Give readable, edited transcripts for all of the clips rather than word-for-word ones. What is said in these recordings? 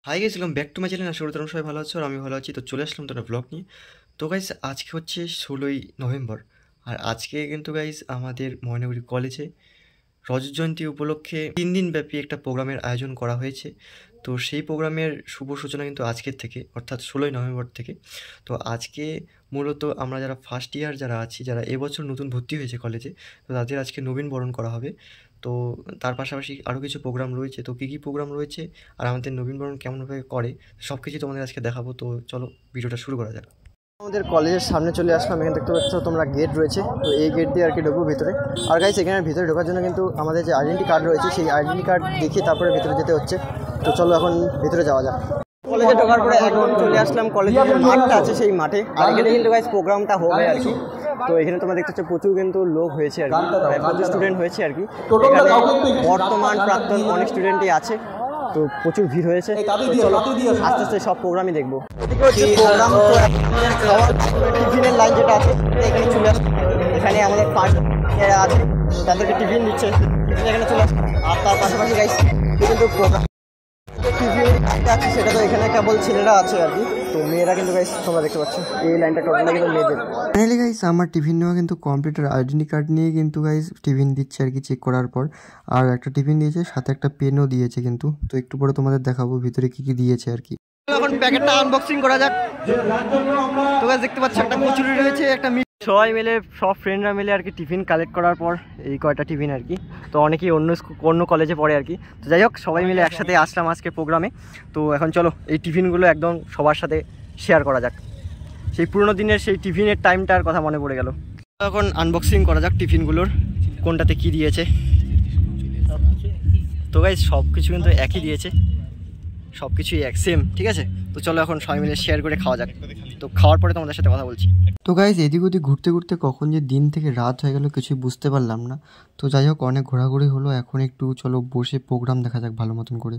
High guys, welcome back to my channel. আশা করি তোমরা সবাই ভালো আছো আর আমি ভালো আছি। তো চলে আসলাম তোমরা ব্লগ নিয়ে। তো গাইস আজকে হচ্ছে 16ই নভেম্বর আর আজকে কিন্তু গাইস আমাদের ময়নাগুড়ি কলেজে রজত জয়ন্তী উপলক্ষে 3 দিন ব্যাপী একটা প্রোগ্রামের আয়োজন করা হয়েছে। তো সেই প্রোগ্রামের শুভ সূচনা কিন্তু আজকের থেকে, অর্থাৎ 16ই নভেম্বর থেকে। তো আজকে মূলত আমরা যারা ফার্স্ট ইয়ার যারা আছি, যারা এবছর নতুন ভর্তি হয়েছে কলেজে, তো তাদের আজকে নবীন বরণ করা হবে। তো তার পাশাপাশি আরও কিছু প্রোগ্রাম রয়েছে। তো কী কী প্রোগ্রাম রয়েছে আর আমাদের নবীনবরণ কেমনভাবে করে সব কিছু তোমাদের আজকে দেখাবো। তো চলো ভিডিওটা শুরু করা যাক। আমাদের কলেজের সামনে চলে আসলাম। এখানে দেখতে পাচ্ছ তোমরা গেট রয়েছে। তো এই গেট দিয়ে আর কি ঢুকবো ভিতরে। আর গাইস এখানে ভিতরে ঢোকার জন্য কিন্তু আমাদের যে আইডেন্টি কার্ড রয়েছে সেই আইডেন্টি কার্ড দেখিয়ে তারপরে ভিতরে যেতে হচ্ছে। তো চলো এখন ভিতরে যাওয়া যাক। কলেজে ঢোকার পরে এখন চলে আসলাম কলেজের যে মাঠটা আছে সেই মাঠে। আর এখানে কিন্তু গাইস প্রোগ্রামটা হবে আর কি। তো এখানে তোমরা দেখতে পাচ্ছ প্রচুর কিন্তু লোক হয়েছে আর কি, প্রচুর স্টুডেন্ট হয়েছে আর কি। এখানে বর্তমান প্রাক্তন অনেক স্টুডেন্টই আছে। তো প্রচুর ভিড় হয়েছে। চলো আস্তে আস্তে সব প্রোগ্রামই দেখবো। প্রোগ্রাম তো টিফিনের লাইন যেটা আছে এখানে চলে আসছে। এখানে আমাদের ফার্স্ট যারা আছে তাদেরকে টিফিন দিচ্ছে, এখানে চলে আসছে। আর তার পাশাপাশি গাইস কিন্তু প্রোগ্রাম টিফিন আছে সেটা তো এখানে কেবল ছেলেরা আছে আর কি। তো মেয়েরা কিন্তু গাইস তোমরা দেখতে পাচ্ছ এই লাইনটা টোটালটা কিন্তু মেয়েদের। ফাইনালি গাইস আমার টিফিন নেওয়া কিন্তু কমপ্লিট। আর আইডেন্টি কার্ড নিয়ে কিন্তু গাইস টিফিন দিচ্ছে আর কি, চেক করার পর। আর একটা টিফিন দিয়েছে, সাথে একটা পেনও দিয়েছে কিন্তু। তো একটু পরে তোমাদের দেখাবো ভিতরে কি কি দিয়েছে আর কি। এখন প্যাকেটটা আনবক্সিং করা যাক। তো গাইস দেখতে পাচ্ছ একটা কচুরি রয়েছে, একটা সবাই মিলে সব ফ্রেন্ডরা মিলে আর কি টিফিন কালেক্ট করার পর এই কয়টা টিফিন আর কি। তো অনেকেই অন্য কলেজে পড়ে আর কি। তো যাই হোক সবাই মিলে একসাথে আসলাম আজকে প্রোগ্রামে। তো এখন চলো এই টিফিনগুলো একদম সবার সাথে শেয়ার করা যাক। সেই পুরোনো দিনের সেই টিফিনের টাইমটার কথা মনে পড়ে গেল। এখন আনবক্সিং করা যাক টিফিনগুলোর, কোনটাতে কি দিয়েছে। তো গাইস সব কিছু কিন্তু একই দিয়েছে, সব কিছুই এক সেম, ঠিক আছে। তো চলো এখন সবাই মিলে শেয়ার করে খাওয়া যাক। তো খাওয়ার পরে তোমাদের সাথে কথা বলছি। তো গাইস এদিক ওদিক ঘুরতে ঘুরতে কখন যে দিন থেকে রাত হয়ে গেল কিছুই বুঝতে পারলাম না। তো যাই হোক অনেক ঘোরাঘুরি হলো, এখন একটু চলো বসে প্রোগ্রাম দেখা যাক ভালো মতন করে।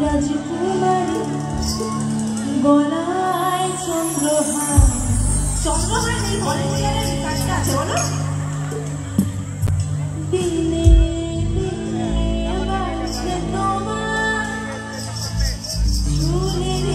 রাজকুমারী গলায় চন্দ্রহার, চন্দ্রহার নেই কলেজের কাজটা আছে বলো। দিনে দিনে বাজছে তোমার চুলের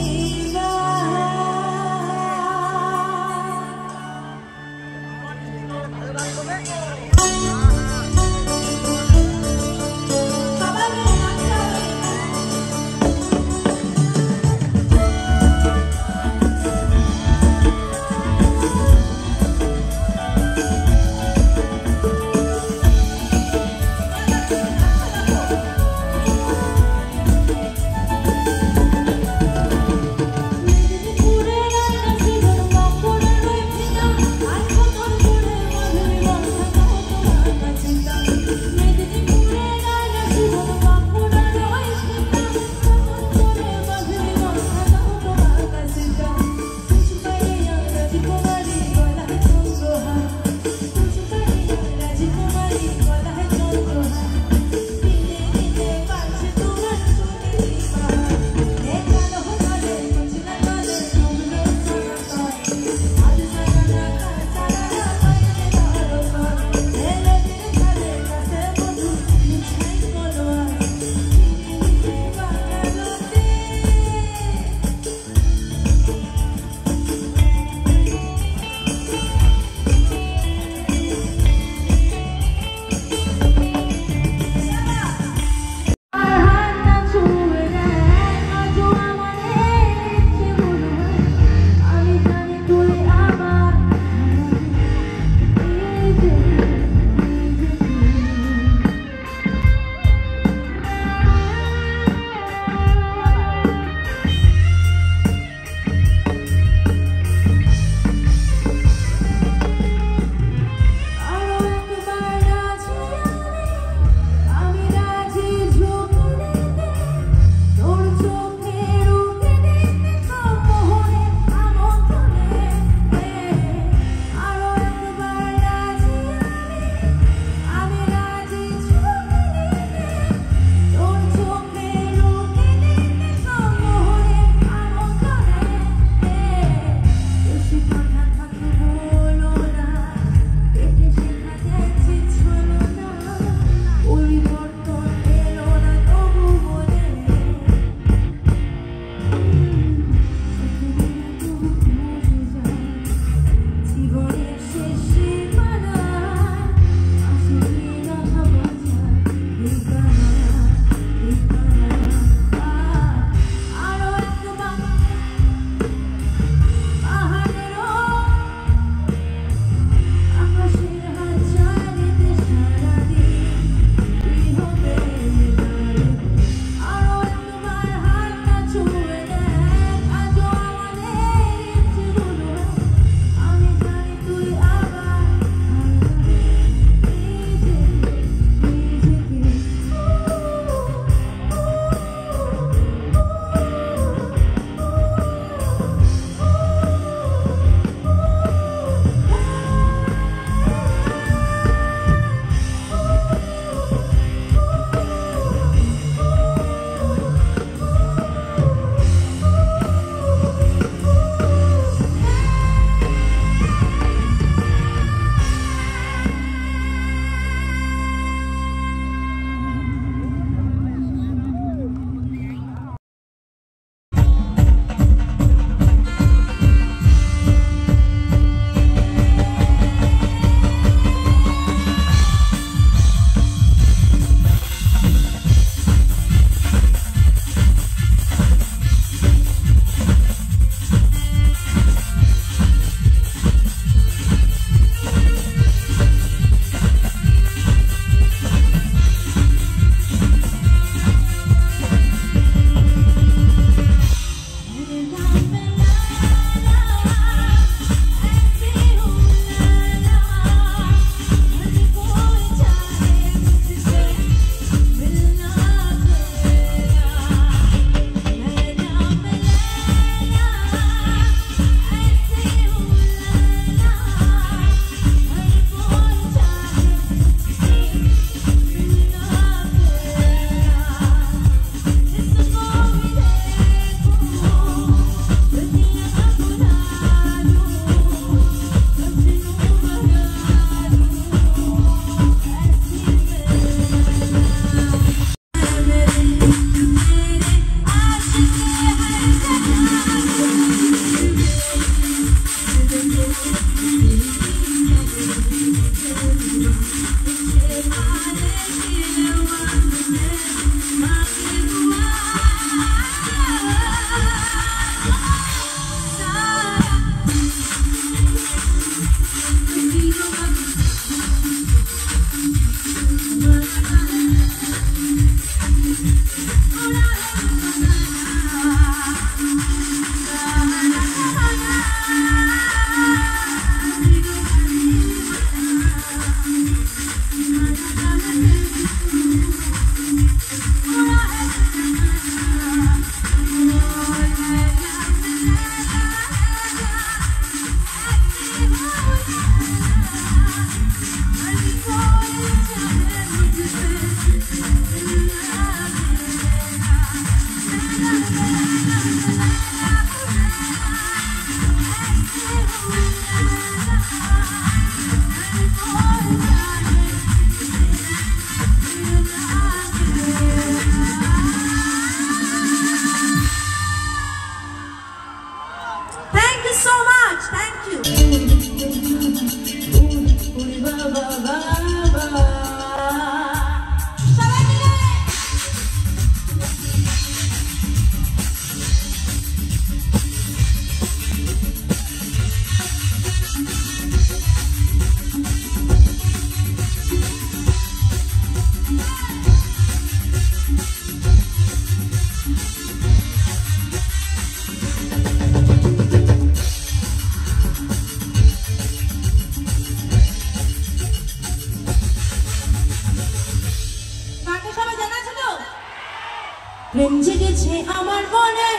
প্রেম জেগেছে আমার মনে,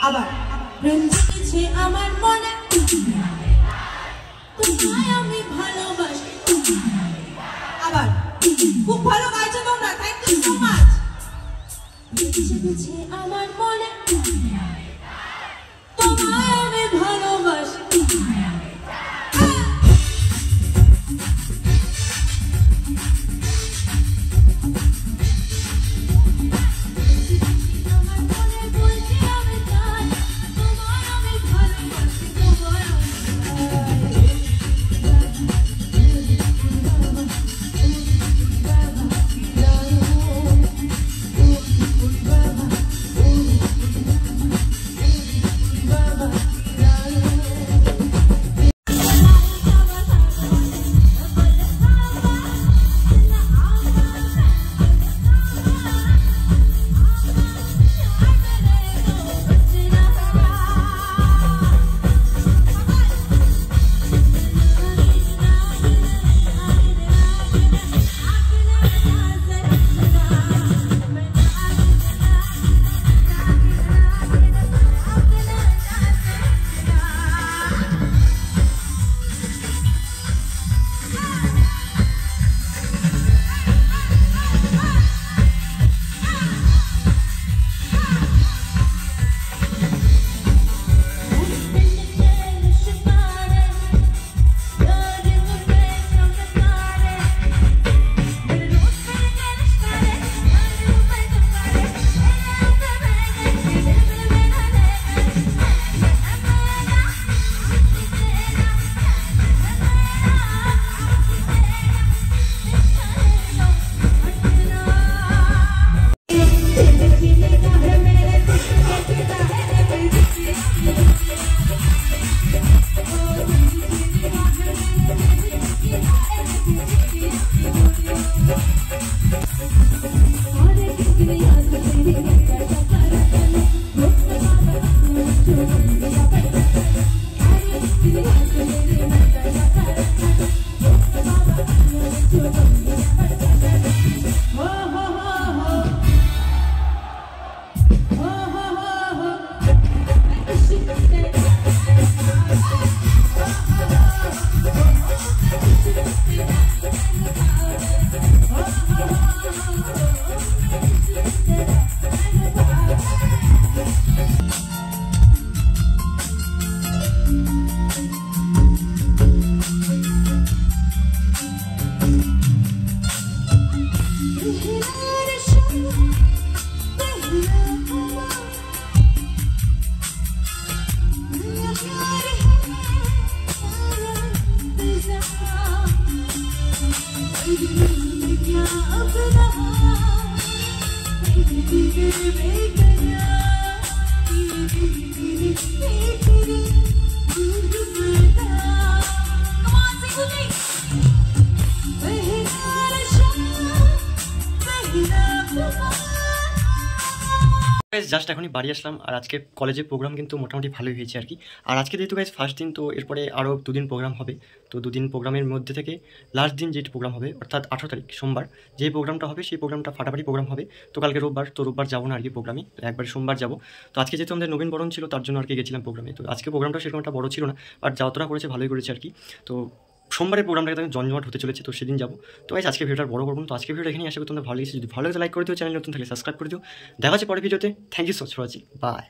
আবার প্রেম জেগেছে আমার মনে, তোমায় আমি ভালোবাসি। আবার খুব ভালো গাইছো তোমরা, থ্যাংক ইউ সো মাচ। প্রেম জেগেছে আমার মনে, তোমায় আমি ভালোবাসি। গাইজ জাস্ট এখনই বাড়ি আসলাম, আর আজকে কলেজে প্রোগ্রাম কিন্তু মোটামুটি ভালোই হয়েছে আর কি। আর আজকে যেহেতু গাইজ ফার্স্ট দিন, তো এরপরে আরও দুদিন প্রোগ্রাম হবে। তো দুদিন প্রোগ্রামের মধ্যে থেকে লাস্ট দিন যেটি প্রোগ্রাম হবে, অর্থাৎ 18 তারিখ সোমবার যেই প্রোগ্রামটা হবে, সেই প্রোগ্রামটা ফাটাফাটি প্রোগ্রাম হবে। তো কালকে রোববার, তো রোববার যাবো না আর কি প্রোগ্রামে, একবার সোমবার যাবো। তো আজকে যেহেতু আমাদের নবীনবরণ ছিল, তার জন্য আর কি গেছিলাম প্রোগ্রামে। তো আজকে প্রোগ্রামটা সেরকম একটা বড় ছিল না, বাট যতটা করেছে ভালোই করেছে আর কি। তো সোমবারের প্রোগ্রামটা একদম জমজমাট হতে চলেছে, তো সেদিন যাবো। তো গাইজ আজকে ভিডিওটা বড় করবো না, তো আজকে ভিডিওটা এখানেই আশা করি তোমাদের ভালো লেগেছে। যদি ভালো লাগে লাইক করে দিও, চ্যানেল নতুন থাকলে সাবস্ক্রাইব করে দিও। দেখা হচ্ছে পরের ভিডিওতে। Thank you so much for watching, by.